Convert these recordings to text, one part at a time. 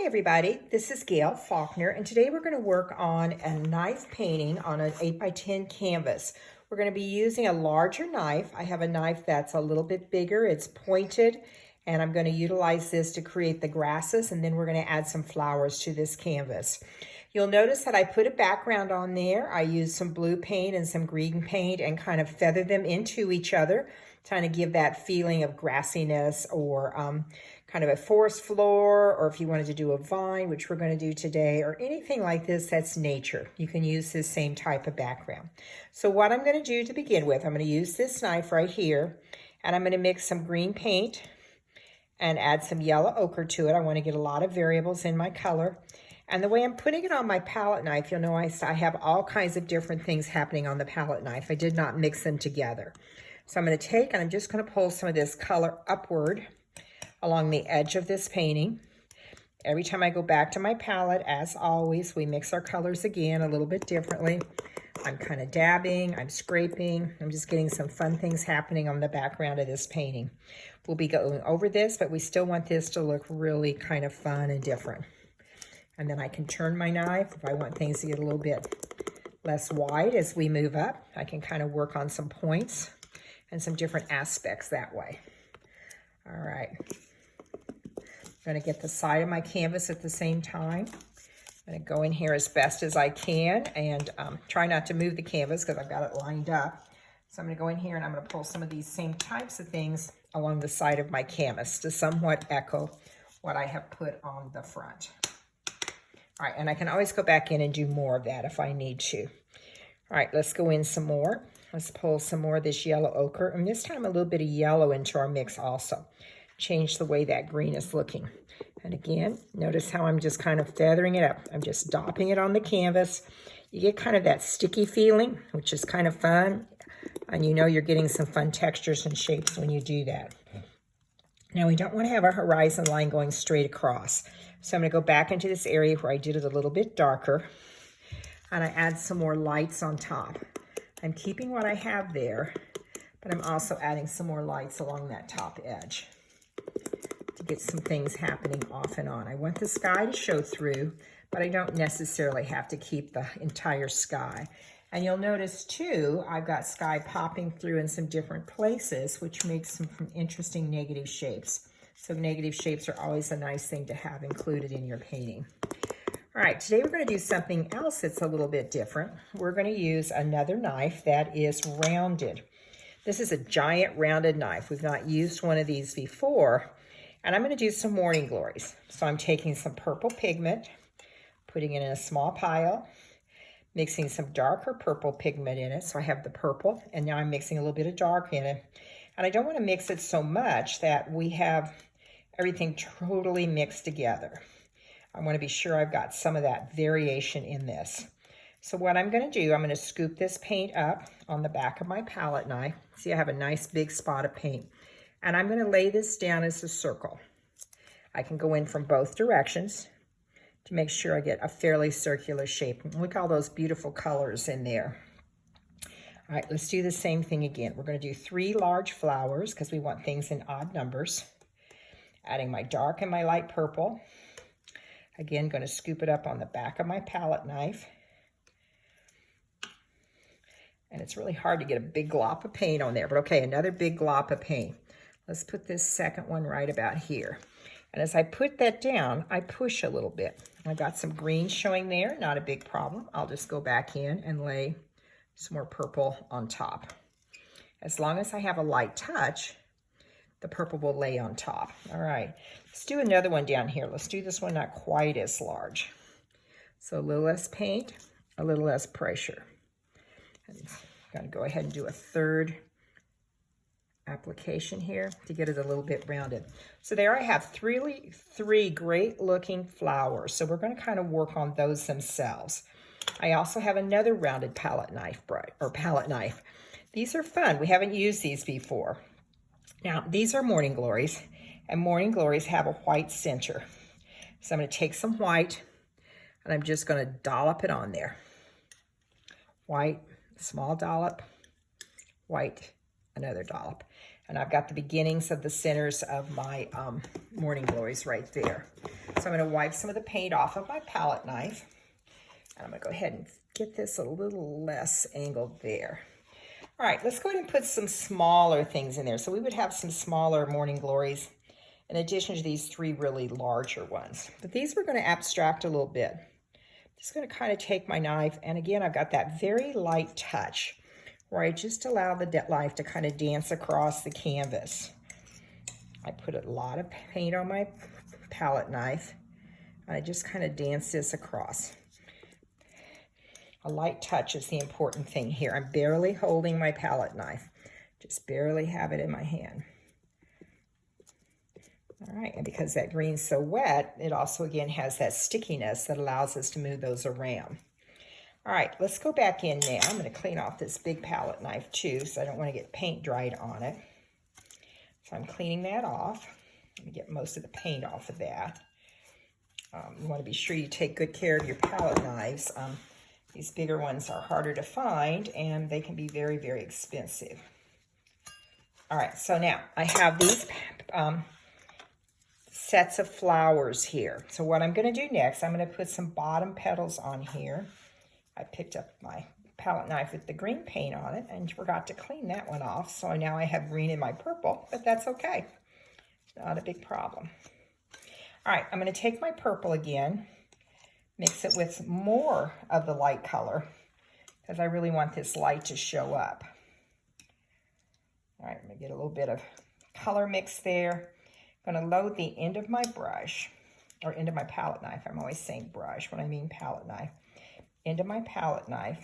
everybody, this is Gayle Faulkner, and today we're going to work on a knife painting on an 8x10 canvas. We're going to be using a larger knife. I have a knife that's a little bit bigger, it's pointed, and I'm going to utilize this to create the grasses, and then we're going to add some flowers to this canvas. You'll notice that I put a background on there. I used some blue paint and some green paint and kind of feathered them into each other, trying to give that feeling of grassiness or kind of a forest floor, or if you wanted to do a vine, which we're going to do today, or anything like this that's nature. You can use this same type of background. So what I'm going to do to begin with, I'm going to use this knife right here, and I'm going to mix some green paint and add some yellow ochre to it. I want to get a lot of variables in my color. And the way I'm putting it on my palette knife, you'll know I have all kinds of different things happening on the palette knife. I did not mix them together. So I'm going to take and I'm just going to pull some of this color upward along the edge of this painting. Every time I go back to my palette, as always, we mix our colors again a little bit differently. I'm kind of dabbing, I'm scraping, I'm just getting some fun things happening on the background of this painting. We'll be going over this, but we still want this to look really kind of fun and different. And then I can turn my knife if I want things to get a little bit less wide as we move up. I can kind of work on some points and some different aspects that way. All right. I'm going to get the side of my canvas at the same time. I'm going to go in here as best as I can and try not to move the canvas because I've got it lined up. So I'm going to go in here and I'm going to pull some of these same types of things along the side of my canvas to somewhat echo what I have put on the front. All right, and I can always go back in and do more of that if I need to. All right, let's go in some more. Let's pull some more of this yellow ochre, and this time a little bit of yellow into our mix also. Change the way that green is looking. And again, notice how I'm just kind of feathering it up. I'm just dopping it on the canvas. You get kind of that sticky feeling, which is kind of fun. And you know you're getting some fun textures and shapes when you do that. Now we don't want to have our horizon line going straight across. So I'm going to go back into this area where I did it a little bit darker. And I add some more lights on top. I'm keeping what I have there, but I'm also adding some more lights along that top edge to get some things happening off and on. I want the sky to show through, but I don't necessarily have to keep the entire sky. And you'll notice too, I've got sky popping through in some different places, which makes some interesting negative shapes. So negative shapes are always a nice thing to have included in your painting. All right, today we're going to do something else that's a little bit different. We're going to use another knife that is rounded. This is a giant rounded knife. We've not used one of these before. And I'm going to do some Morning Glories. So I'm taking some purple pigment, putting it in a small pile, mixing some darker purple pigment in it. So I have the purple, and now I'm mixing a little bit of dark in it. And I don't want to mix it so much that we have everything totally mixed together. I want to be sure I've got some of that variation in this. So what I'm going to do, I'm going to scoop this paint up on the back of my palette knife. See, I have a nice big spot of paint. And I'm going to lay this down as a circle. I can go in from both directions to make sure I get a fairly circular shape. Look at all those beautiful colors in there. All right, let's do the same thing again. We're going to do 3 large flowers because we want things in odd numbers. Adding my dark and my light purple. Again, going to scoop it up on the back of my palette knife. And it's really hard to get a big glop of paint on there, but okay, another big glop of paint. Let's put this second one right about here. And as I put that down, I push a little bit. I've got some green showing there, not a big problem. I'll just go back in and lay some more purple on top. As long as I have a light touch, the purple will lay on top. All right, let's do another one down here. Let's do this one not quite as large. So a little less paint, a little less pressure. And I'm gonna go ahead and do a third application here to get it a little bit rounded. So there I have three great looking flowers. So we're going to kind of work on those themselves. I also have another rounded palette knife. These are fun. We haven't used these before. Now these are Morning Glories, and Morning Glories have a white center. So I'm going to take some white and I'm just going to dollop it on there. White, small dollop, white, another dollop. And I've got the beginnings of the centers of my Morning Glories right there. So So I'm going to wipe some of the paint off of my palette knife. And I'm going to go ahead and get this a little less angled there. All right, let's go ahead and put some smaller things in there. So we would have some smaller Morning Glories in addition to these 3 really larger ones. But these we're going to abstract a little bit. Just going to kind of take my knife, and again, I've got that very light touch where I just allow the knife to kind of dance across the canvas. I put a lot of paint on my palette knife, and I just kind of dance this across. A light touch is the important thing here. I'm barely holding my palette knife, just barely have it in my hand. All right, and because that green's so wet, it also, again, has that stickiness that allows us to move those around. All right, let's go back in now. I'm going to clean off this big palette knife, too, so I don't want to get paint dried on it. So I'm cleaning that off. Let me get most of the paint off of that. You want to be sure you take good care of your palette knives. These bigger ones are harder to find, and they can be very, very expensive. All right, so now I have these sets of flowers here. So what I'm going to do next, I'm going to put some bottom petals on here. I picked up my palette knife with the green paint on it and forgot to clean that one off. So now I have green in my purple, but that's okay. Not a big problem. All right, I'm going to take my purple again, mix it with more of the light color because I really want this light to show up. All right, I'm going to get a little bit of color mix there. I'm going to load the end of my brush, or end of my palette knife. I'm always saying brush when I mean palette knife. End of my palette knife.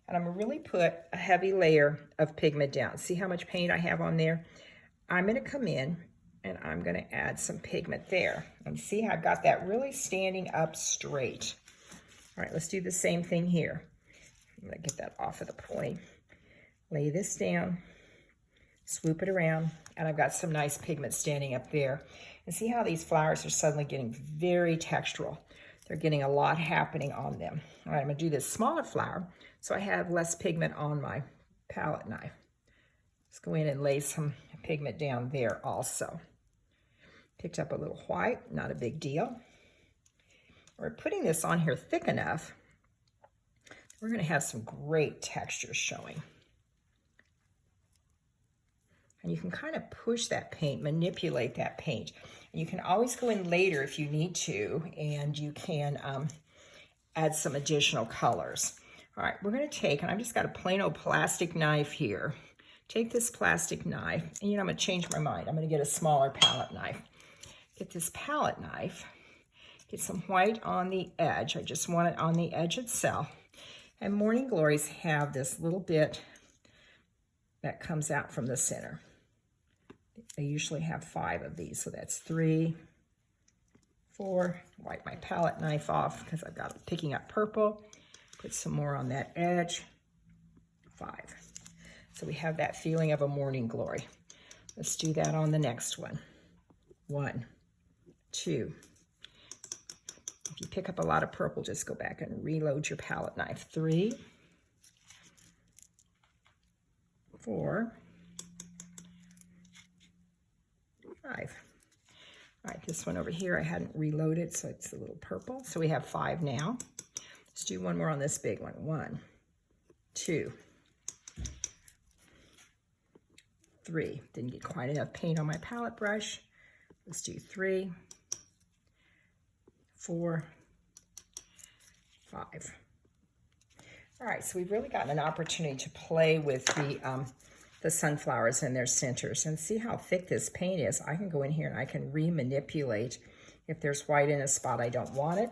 And I'm going to really put a heavy layer of pigment down. See how much paint I have on there? I'm going to come in and I'm going to add some pigment there. And see how I've got that really standing up straight. All right, let's do the same thing here. I'm going to get that off of the point. Lay this down. Swoop it around, and I've got some nice pigment standing up there. And see how these flowers are suddenly getting very textural. They're getting a lot happening on them. All right, I'm going to do this smaller flower so I have less pigment on my palette knife. Let's go in and lay some pigment down there also. Picked up a little white, not a big deal. We're putting this on here thick enough. We're going to have some great textures showing. And you can kind of push that paint, manipulate that paint. And you can always go in later if you need to, and you can add some additional colors. All right, we're going to take, and I've just got a plain old plastic knife here. Take this plastic knife, and I'm going to change my mind. I'm going to get a smaller palette knife. Get this palette knife, get some white on the edge. I just want it on the edge itself. And Morning Glories have this little bit that comes out from the center. They usually have 5 of these, so that's 3, 4. Wipe my palette knife off because I've got it picking up purple. Put some more on that edge. 5. So we have that feeling of a Morning Glory. Let's do that on the next one. 1, 2. If you pick up a lot of purple, just go back and reload your palette knife. 3, 4, 5. All right, this one over here I hadn't reloaded, so it's a little purple. So we have 5 now. Let's do one more on this big one. 1, 2, 3. Didn't get quite enough paint on my palette brush. Let's do 3, 4, 5. All right, so we've really gotten an opportunity to play with the sunflowers and their centers. And see how thick this paint is. I can go in here and I can remanipulate. If there's white in a spot I don't want it.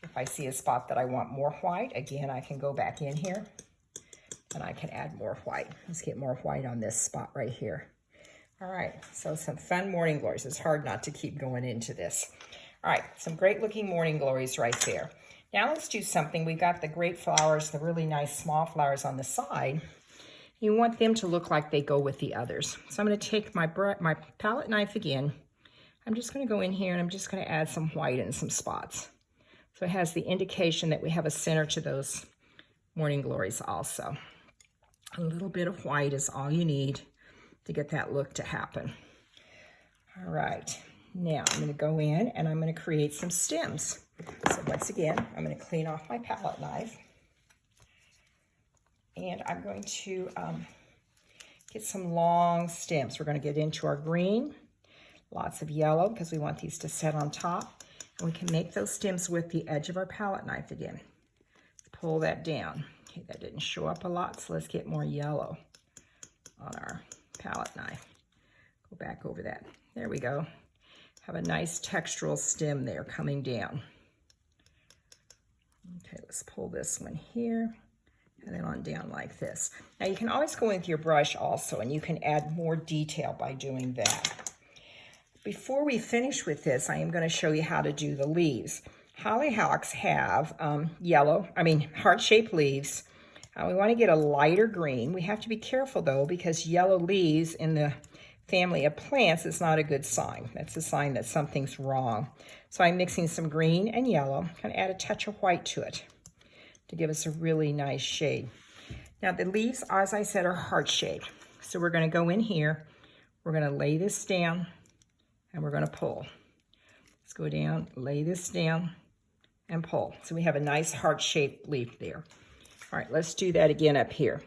If I see a spot that I want more white, again, I can go back in here and I can add more white. Let's get more white on this spot right here. All right, so some fun Morning Glories. It's hard not to keep going into this. All right, some great looking Morning Glories right there. Now let's do something. We got the great flowers, the really nice small flowers on the side. You want them to look like they go with the others. So I'm going to take my palette knife again. I'm just going to go in here and I'm just going to add some white in some spots. So it has the indication that we have a center to those Morning Glories also. A little bit of white is all you need to get that look to happen. All right, Now I'm going to go in and I'm going to create some stems. So once again, I'm going to clean off my palette knife. And I'm going to get some long stems. We're going to get into our green, lots of yellow because we want these to set on top. And we can make those stems with the edge of our palette knife again. Pull that down. Okay, that didn't show up a lot, so let's get more yellow on our palette knife. Go back over that. There we go. Have a nice textural stem there coming down. Okay, let's pull this one here and then on down like this. Now you can always go in with your brush also, and you can add more detail by doing that. Before we finish with this, I am going to show you how to do the leaves. Hollyhocks have heart-shaped leaves. We want to get a lighter green. We have to be careful though, because yellow leaves in the family of plants is not a good sign. That's a sign that something's wrong. So I'm mixing some green and yellow. I'm going to add a touch of white to it to give us a really nice shade. Now the leaves, as I said, are heart-shaped. So we're going to go in here. We're going to lay this down and we're going to pull. Let's go down, lay this down and pull. So we have a nice heart-shaped leaf there. All right, let's do that again up here.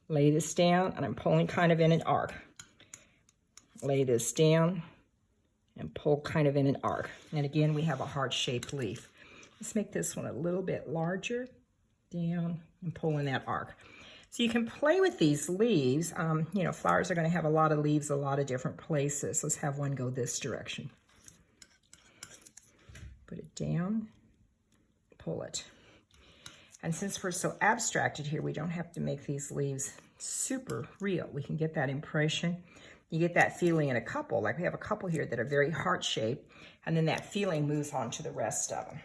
Lay this down and I'm pulling kind of in an arc. Lay this down and pull kind of in an arc. And again, we have a heart-shaped leaf. Let's make this one a little bit larger. Down and pull in that arc. So you can play with these leaves. You know, flowers are going to have a lot of leaves a lot of different places. Let's have one go this direction. Put it down, pull it. And since we're so abstracted here, we don't have to make these leaves super real. We can get that impression. You get that feeling in a couple, like we have a couple here that are very heart-shaped, and then that feeling moves on to the rest of them.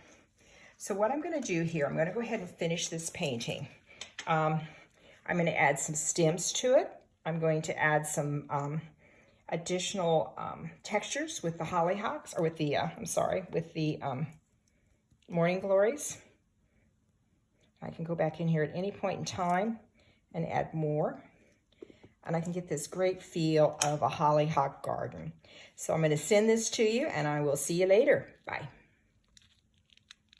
So what I'm going to do here, I'm going to go ahead and finish this painting. I'm going to add some stems to it. I'm going to add some additional textures with the hollyhocks, or with the, with the Morning Glories. I can go back in here at any point in time and add more. And I can get this great feel of a hollyhock garden. So I'm going to send this to you, and I will see you later. Bye.